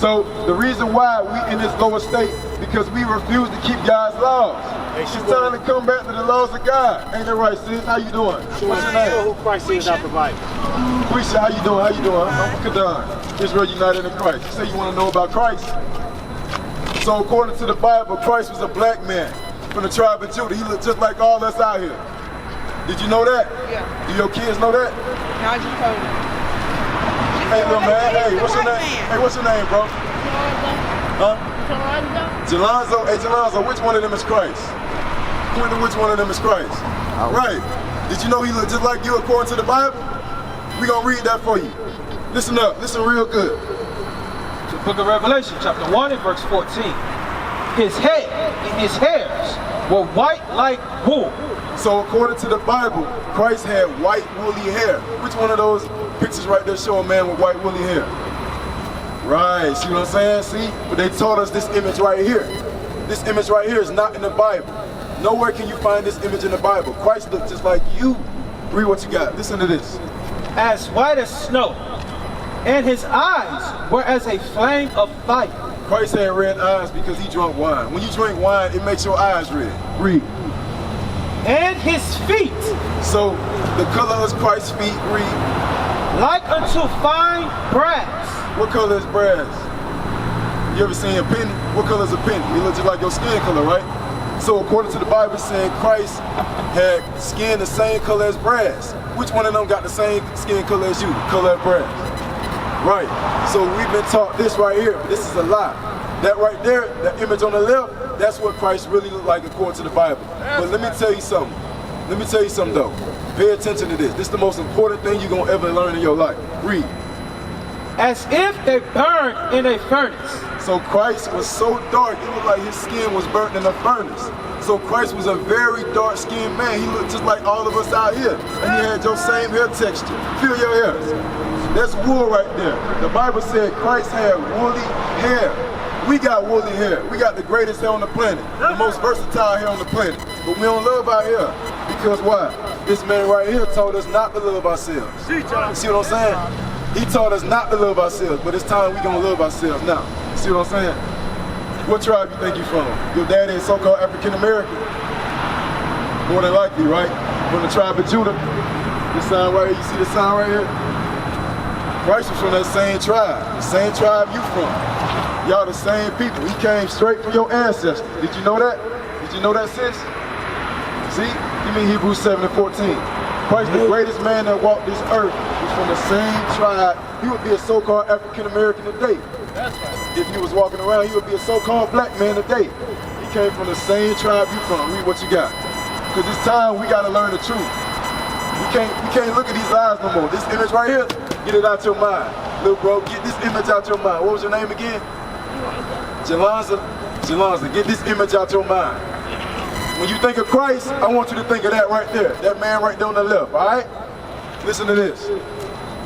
So the reason why we in this lower state, because we refuse to keep God's laws. It's time to come back to the laws of God. Ain't that right, sis? How you doing? What's your name? Who Christ is out the Bible. Quisha, how you doing? How you doing? I'm Kadan, Israel United in Christ. You say you want to know about Christ? So according to the Bible, Christ was a black man from the tribe of Judah. He looked just like all us out here. Did you know that? Yeah. Do your kids know that? No, I just told him. Hey, little man. Hey, what's your name? Hey, what's your name, bro? Huh? Jelonzo. Hey, Jelonzo, which one of them is Christ? Which one of them is Christ? All right. Did you know he looked just like you according to the Bible? We're going to read that for you. Listen up. Listen real good. The book of Revelation, chapter 1 and verse 14. His head and his hairs were white like wool. So according to the Bible, Christ had white woolly hair. Which one of those pictures right there show a man with white woolly hair? Right, see what I'm saying? See? But they taught us this image right here. This image right here is not in the Bible. Nowhere can you find this image in the Bible. Christ looked just like you. Read what you got. Listen to this. As white as snow, and his eyes were as a flame of fire. Christ had red eyes because he drank wine. When you drink wine, it makes your eyes red. Read. And his feet. So the color of Christ's feet, read. Like unto fine brass. What color is brass? You ever seen a penny? What color is a penny? It looks just like your skin color, right? So according to the Bible, saying Christ had skin the same color as brass. Which one of them got the same skin color as you? Color of brass. Right. So we've been taught this right here. This is a lie. That right there, that image on the left, that's what Christ really looked like according to the Bible. But let me tell you something. Let me tell you something though. Pay attention to this. This is the most important thing you're going to ever learn in your life. Read. As if they burned in a furnace. So Christ was so dark, it looked like his skin was burnt in a furnace. So Christ was a very dark-skinned man. He looked just like all of us out here. And he had your same hair texture. Feel your hairs. That's wool right there. The Bible said Christ had woolly hair. We got woolly hair. We got the greatest hair on the planet. The most versatile hair on the planet. But we don't love our hair. Because why? This man right here told us not to love ourselves. You see what I'm saying? He taught us not to love ourselves, but it's time we gonna love ourselves now. See what I'm saying? What tribe you think you from? Your daddy is so-called African American? More than likely, right? From the tribe of Judah. This sign right here, you see the sign right here? Christ was from that same tribe. The same tribe you from. Y'all the same people. He came straight from your ancestors. Did you know that? Did you know that, sis? See? Give me Hebrews 7 and 14. Christ, the greatest man that walked this earth, was from the same tribe. He would be a so-called African American today. If he was walking around, he would be a so-called black man today. He came from the same tribe you from. Read what you got. Because it's time we gotta learn the truth. We can't look at these lies no more. This image right here, get it out your mind. Little bro, get this image out your mind. What was your name again? Jelonzo. Jelonzo, get this image out your mind. When you think of Christ, I want you to think of that right there. That man right there on the left, all right? Listen to this.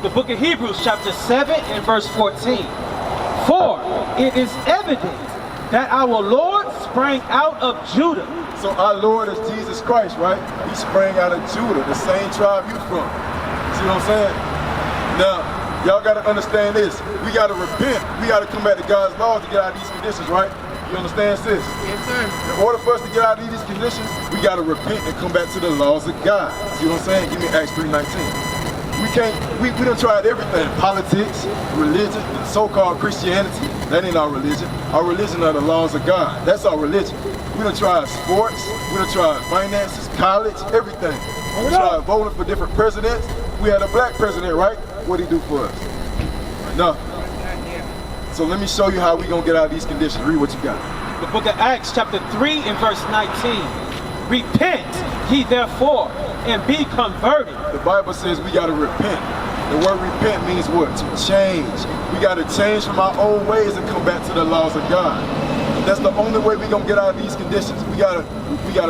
The book of Hebrews, chapter 7 and verse 14. For it is evident that our Lord sprang out of Judah. So our Lord is Jesus Christ, right? He sprang out of Judah, the same tribe you from. See what I'm saying? Now, y'all got to understand this. We got to repent. We got to come back to God's laws to get out of these conditions, right? You understand, sis? Yes, sir. In order for us to get out of these conditions, we got to repent and come back to the laws of God. See what I'm saying? Give me Acts 3:19. We done tried everything. Politics, religion, so-called Christianity. That ain't our religion. Our religion are the laws of God. That's our religion. We done tried sports. We done tried finances, college, everything. We tried voting for different presidents. We had a black president, right? What'd he do for us? Nothing. So let me show you how we gonna get out of these conditions. Read what you got. The book of Acts, chapter 3 and verse 19. Repent ye therefore and be converted. The Bible says we gotta repent. The word repent means what? To change. We gotta change from our own ways and come back to the laws of God. That's the only way we gonna get out of these conditions. We gotta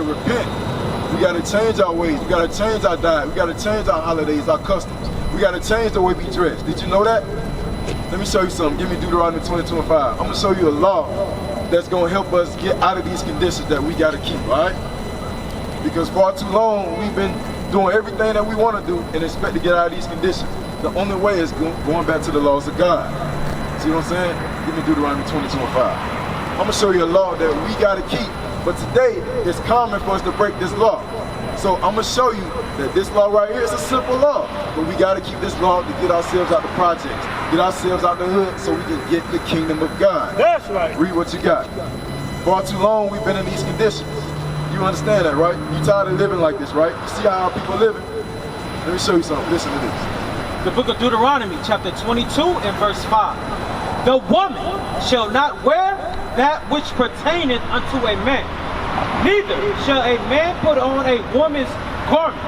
repent. We gotta change our ways. We gotta change our diet. We gotta change our holidays, our customs. We gotta change the way we dress. Did you know that? Let me show you something. Give me Deuteronomy 22 and 5. I'm going to show you a law that's going to help us get out of these conditions that we got to keep, all right? Because far too long, we've been doing everything that we want to do and expect to get out of these conditions. The only way is going back to the laws of God. See what I'm saying? Give me Deuteronomy 22 and 5. I'm gonna show you a law that we gotta keep, but today it's common for us to break this law. So I'm gonna show you that this law right here is a simple law, but we gotta keep this law to get ourselves out the projects, get ourselves out the hood so we can get the kingdom of God. That's right. Read what you got. Far too long we've been in these conditions. You understand that, right? You tired of living like this, right? You see how our people living? Let me show you something. Listen to this. The book of Deuteronomy, chapter 22 and verse 5. The woman shall not wear that which pertaineth unto a man, neither shall a man put on a woman's garment.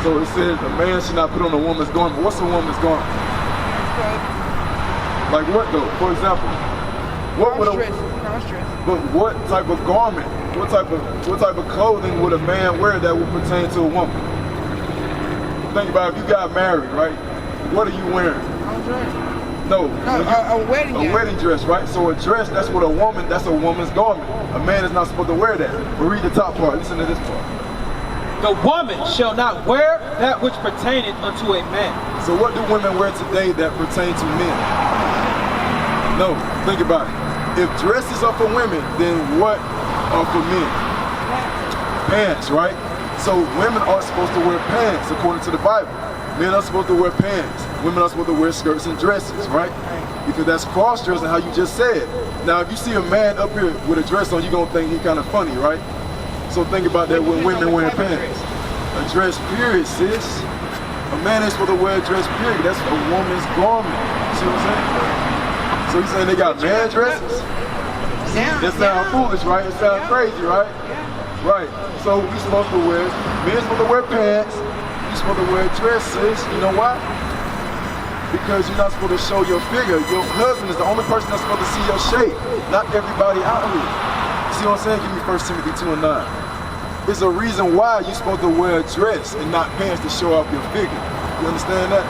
So it says a man should not put on a woman's garment. What's a woman's garment? Like what though? For example, what would but what type of garment? What type of clothing would a man wear that would pertain to a woman? Think about it, if you got married, right? What are you wearing? No, a wedding dress. A wedding dress, right? So a dress, that's what that's a woman's garment. A man is not supposed to wear that. But read the top part, listen to this part. The woman shall not wear that which pertaineth unto a man. So what do women wear today that pertain to men? No, think about it. If dresses are for women, then what are for men? Pants, right? So women are supposed to wear pants according to the Bible. Men are supposed to wear pants. Women are supposed to wear skirts and dresses, right? Because that's cross-dressing, how you just said. Now, if you see a man up here with a dress on, you're going to think he's kind of funny, right? So think about that when women wearing pants. A dress, period, sis. A man is supposed to wear a dress, period. That's a woman's garment. See what I'm saying? So you saying they got man dresses? That sounds foolish, right? It sounds crazy, right? Right. So we supposed to wear, men's supposed to wear pants. You're supposed to wear dresses. You know why? Because you're not supposed to show your figure. Your husband is the only person that's supposed to see your shape. Not everybody out here. See what I'm saying? Give me 1 Timothy 2 and 9. There's a reason why you're supposed to wear a dress and not pants to show off your figure. You understand that?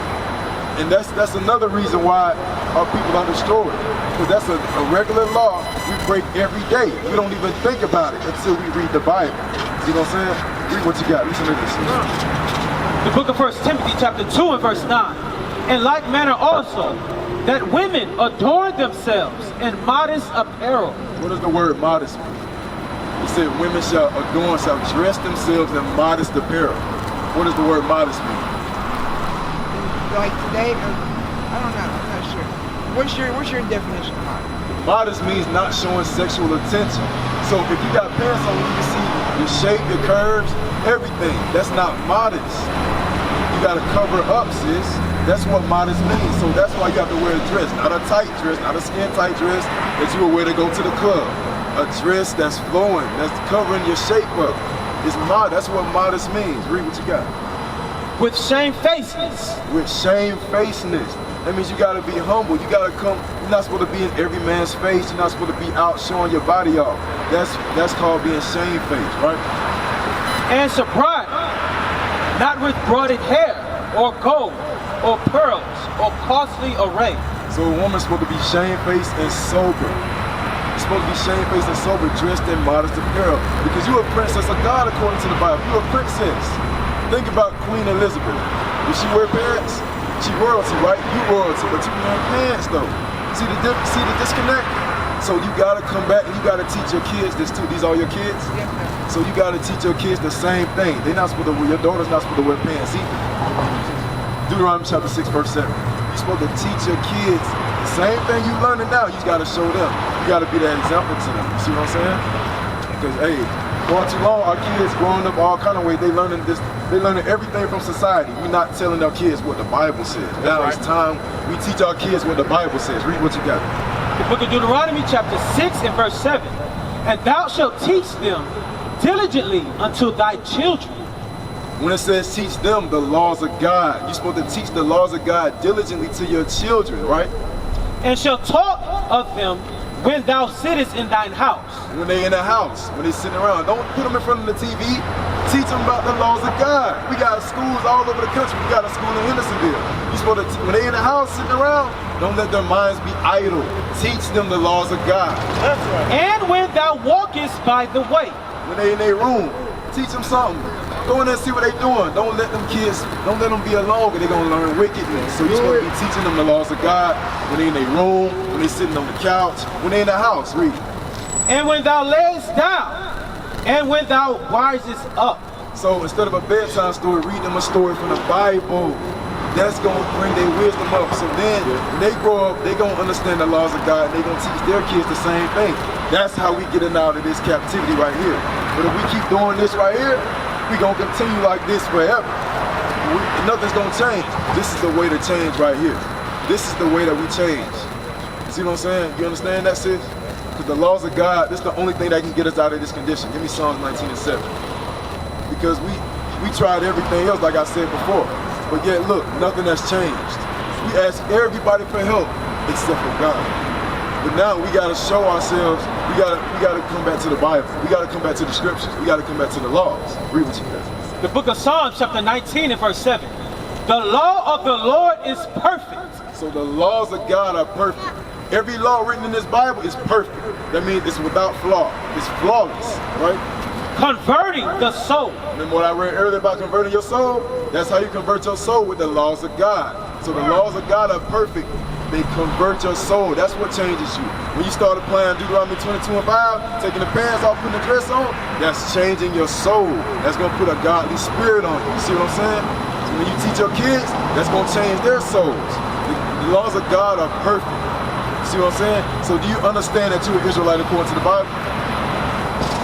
And that's another reason why our people are destroyed. Because that's a regular law we break every day. We don't even think about it until we read the Bible. See what I'm saying? Read what you got. Listen to this. The book of 1 Timothy chapter 2 and verse 9. In like manner also, that women adorn themselves in modest apparel. What does the word modest mean? He said women shall adorn, shall dress themselves in modest apparel. What does the word modest mean? Like today, I don't know, I'm not sure. What's your definition of modest? Modest means not showing sexual attention. So if you got pants on, you can see your shape, your curves, everything. That's not modest. You gotta cover up, sis. That's what modest means. So that's why you have to wear a dress, not a tight dress, not a skin tight dress that you would wear to go to the club. A dress that's flowing, that's covering your shape up. It's mod. That's what modest means. Read what you got. With shamefacedness. With shamefacedness. That means you gotta be humble. You gotta come. You're not supposed to be in every man's face. You're not supposed to be out showing your body off. That's called being shamefaced, right? And sobriety, not with braided hair, or gold, or pearls, or costly array. So a woman's supposed to be shamefaced and sober. You're supposed to be shamefaced and sober, dressed in modest apparel. Because you're a princess of God according to the Bible. You're a princess. Think about Queen Elizabeth. Did she wear pants? She royalty, right? You royalty, but you wear pants though. See the disconnect? So you gotta come back and you gotta teach your kids this too. These are your kids? Yes, sir. So you gotta teach your kids the same thing. They're not supposed to wear, your daughter's not supposed to wear pants either. Deuteronomy chapter 6, verse 7. You're supposed to teach your kids the same thing you learning now. You gotta show them. You gotta be that example to them. You see what I'm saying? Because hey, for too long, our kids growing up all kind of ways, they learning everything from society. We're not telling our kids what the Bible says. Now it's time we teach our kids what the Bible says. Read what you got. The book of Deuteronomy chapter 6 and verse 7. And thou shalt teach them diligently unto thy children. When it says teach them the laws of God, you're supposed to teach the laws of God diligently to your children, right? And shall talk of them when thou sittest in thine house. When they in the house, when they sitting around. Don't put them in front of the TV. Teach them about the laws of God. We got schools all over the country. We got a school in Hendersonville. You supposed to, when they in the house sitting around, don't let their minds be idle. Teach them the laws of God. That's right. And when thou walkest by the way. When they in their room, teach them something. Go in there and see what they doing. Don't let them kids, don't let them be alone, because they're going to learn wickedness. So you're supposed to be teaching them the laws of God when they're in their room, when they're sitting on the couch, when they're in the house. Read. And when thou layest down, and when thou risest up. So instead of a bedtime story, read them a story from the Bible. That's going to bring their wisdom up. So then when they grow up, they're going to understand the laws of God. They're going to teach their kids the same thing. That's how we get out of this captivity right here. But if we keep doing this right here, we're going to continue like this forever. Nothing's going to change. This is the way to change right here. This is the way that we change. See what I'm saying? You understand that, sis? Because the laws of God, this is the only thing that can get us out of this condition. Give me Psalms 19 and 7. Because we tried everything else, like I said before. But yet, look, nothing has changed. We ask everybody for help except for God. But now we got to show ourselves. We got to come back to the Bible. We got to come back to the scriptures. We got to come back to the laws. Read what you got. The book of Psalms, chapter 19 and verse 7. The law of the Lord is perfect. So the laws of God are perfect. Every law written in this Bible is perfect. That means it's without flaw. It's flawless, right? Converting the soul. Remember what I read earlier about converting your soul? That's how you convert your soul, with the laws of God. So the laws of God are perfect. They convert your soul. That's what changes you. When you start applying Deuteronomy 22 and 5, taking the pants off, putting the dress on, that's changing your soul. That's going to put a godly spirit on you. You see what I'm saying? So when you teach your kids, that's going to change their souls. The laws of God are perfect. You see what I'm saying? So do you understand that you're an Israelite according to the Bible?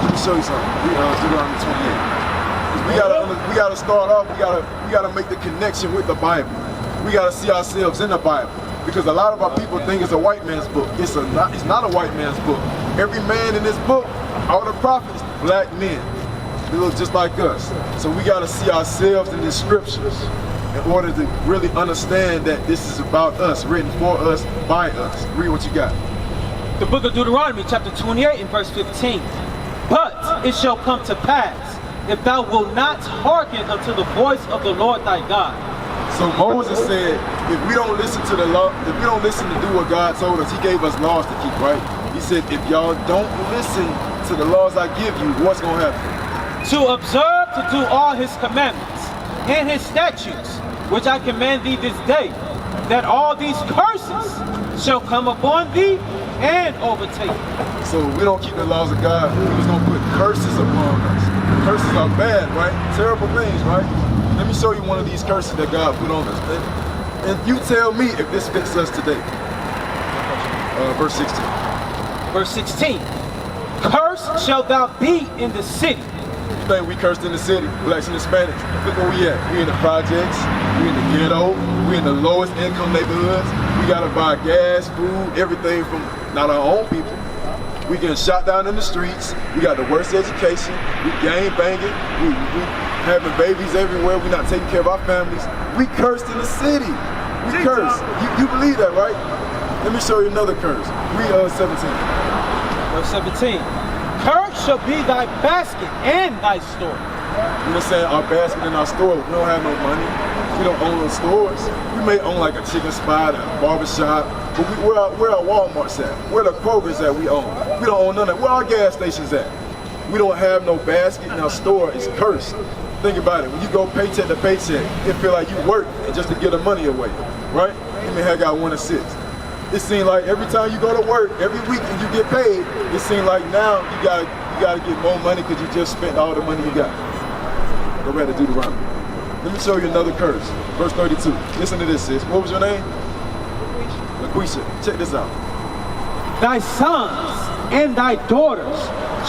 Let me show you something. Deuteronomy 28. We gotta start off. We gotta make the connection with the Bible. We gotta see ourselves in the Bible, because a lot of our people think it's a white man's book. It's not a white man's book. Every man in this book, all the prophets, black men. They look just like us. So we gotta see ourselves in the scriptures in order to really understand that this is about us, written for us, by us. Read what you got. The book of Deuteronomy, chapter 28 and verse 15. But it shall come to pass, if thou wilt not hearken unto the voice of the Lord thy God. So Moses said, if we don't listen to the law, if we don't listen to do what God told us, he gave us laws to keep, right? He said, if y'all don't listen to the laws I give you, what's going to happen? To observe to do all his commandments and his statutes, which I command thee this day, that all these curses shall come upon thee and overtake you. So we don't keep the laws of God, he was going to put curses upon us. Curses are bad, right? Terrible things, right? Let me show you one of these curses that God put on us. And you tell me if this fits us today. Verse 16. Verse 16. Cursed shalt thou be in the city. You think we cursed in the city, blacks and Hispanics? Look where we at. We in the projects, we in the ghetto, we in the lowest income neighborhoods. We gotta buy gas, food, everything from not our own people. We getting shot down in the streets. We got the worst education. We gang banging. We having babies everywhere. We not taking care of our families. We cursed in the city. We cursed. You believe that, right? Let me show you another curse. Read 17. Verse 17. Cursed shall be thy basket and thy store. You know what I'm saying? Our basket and our store. We don't have no money. We don't own those stores. We may own like a chicken spot, a barbershop, but where our Walmart's at? Where the Kroger's at we own? We don't own none of that. Where our gas stations at? We don't have no basket in our store. It's cursed. Think about it. When you go paycheck to paycheck, it feel like you work just to get the money away, right? You may have got 1 to 6. It seems like every time you go to work, every week and you get paid, it seems like now you gotta get more money because you just spent all the money you got. Go back to Deuteronomy. Let me show you another curse. Verse 32. Listen to this, sis. What was your name? LaQuisha. Check this out. Thy sons and thy daughters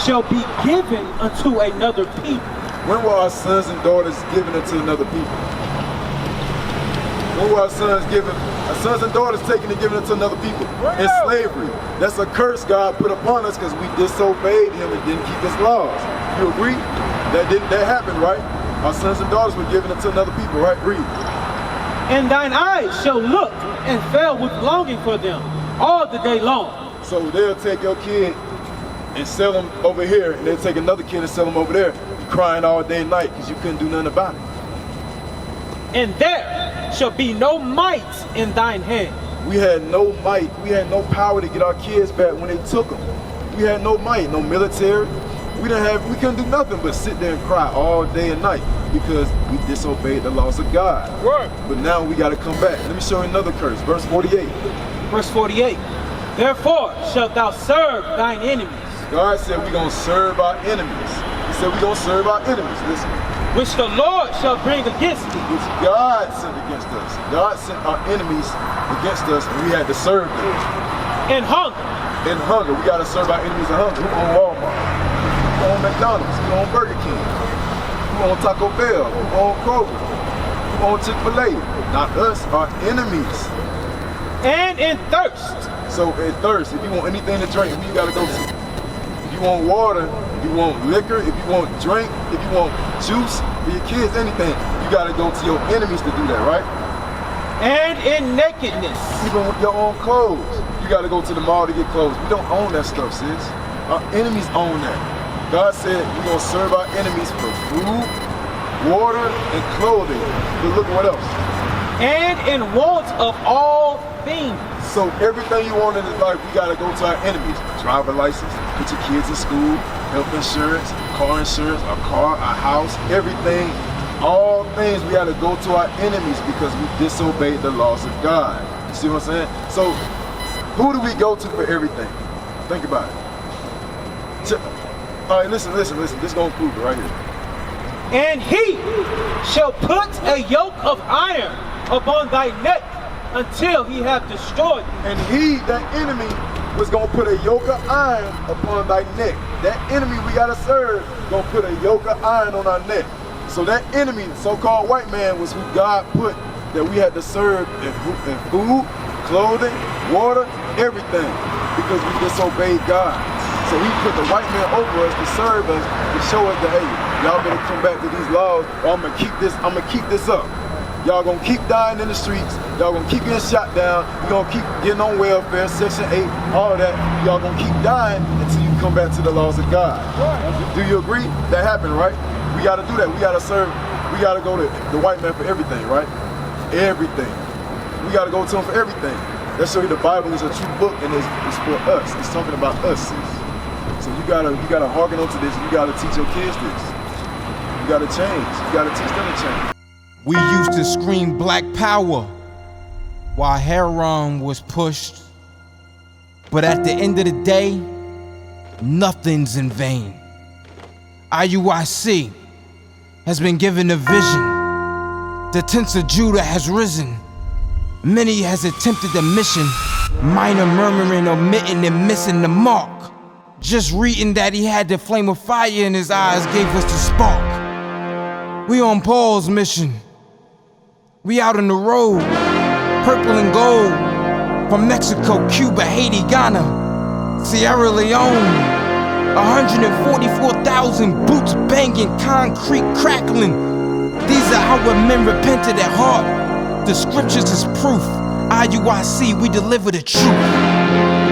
shall be given unto another people. When were our sons and daughters given unto another people? When were our sons given? Our sons and daughters taken and given unto another people in slavery. That's a curse God put upon us because we disobeyed him and didn't keep his laws. You agree? That happened, right? Our sons and daughters were given unto another people, right? Read. And thine eyes shall look and fail with longing for them all the day long. So they'll take your kid and sell them over here, and they'll take another kid and sell them over there, crying all day and night because you couldn't do nothing about it. And there shall be no might in thine hand. We had no might. We had no power to get our kids back when they took them. We had no might, no military. we couldn't do nothing but sit there and cry all day and night because we disobeyed the laws of God. Right. But now we got to come back. Let me show you another curse. Verse 48. Verse 48. Therefore shalt thou serve thine enemies, God said we're going to serve our enemies. He said we're going to serve our enemies. Listen. which the Lord shall bring against thee. Which God sent against us. God sent our enemies against us and we had to serve them. In hunger. In hunger. We got to serve our enemies in hunger. Who own Walmart? Who own McDonald's? Who own Burger King? Who own Taco Bell? Who own Kroger? Who own Chick-fil-A? Not us, our enemies. And in thirst. So in thirst, if you want anything to drink, who you got to go to? If you want water, if you want liquor, if you want drink, if you want juice for your kids, anything, you got to go to your enemies to do that, right? And in nakedness. Even with your own clothes, you got to go to the mall to get clothes. We don't own that stuff, sis. Our enemies own that. God said we're going to serve our enemies for food, water, and clothing. But look what else. And in want of all things. So everything you want in this life, we got to go to our enemies. Driver license, put your kids in school, health insurance, our car, our house, everything. All things we got to go to our enemies because we disobeyed the laws of God. You see what I'm saying? So who do we go to for everything? Think about it. All right, listen. This is going to prove it right here. And he shall put a yoke of iron upon thy neck until he have destroyed thee. And he, that enemy, was going to put a yoke of iron upon thy neck. That enemy we got to serve going to put a yoke of iron on our neck. So that enemy, so-called white man, was who God put that we had to serve in food, clothing, water, everything, because we disobeyed God. So he put the white man over us to serve us, to show us that, hey, y'all better come back to these laws, or I'm gonna keep this up. Y'all gonna keep dying in the streets, y'all gonna keep getting shot down, you're gonna keep getting on welfare, Section 8, all of that. Y'all gonna keep dying until you come back to the laws of God. Do you agree? That happened, right? We gotta do that. We gotta serve, we gotta go to the white man for everything, right? Everything. We gotta go to him for everything. That show you the Bible is a true book and it's for us. It's talking about us, sis. So you gotta hearken onto this. You gotta teach your kids this. You gotta change. You gotta teach them to change. We used to scream Black Power while heroin was pushed. But at the end of the day, nothing's in vain. IUIC has been given a vision. The tents of Judah has risen. Many has attempted the mission. Minor murmuring, omitting, and missing the mark. Just reading that he had the flame of fire in his eyes gave us the spark. We on Paul's mission. We out on the road, purple and gold. From Mexico, Cuba, Haiti, Ghana, Sierra Leone. 144,000 boots banging, concrete crackling. These are our men repented at heart. The scriptures is proof. IUIC, we deliver the truth.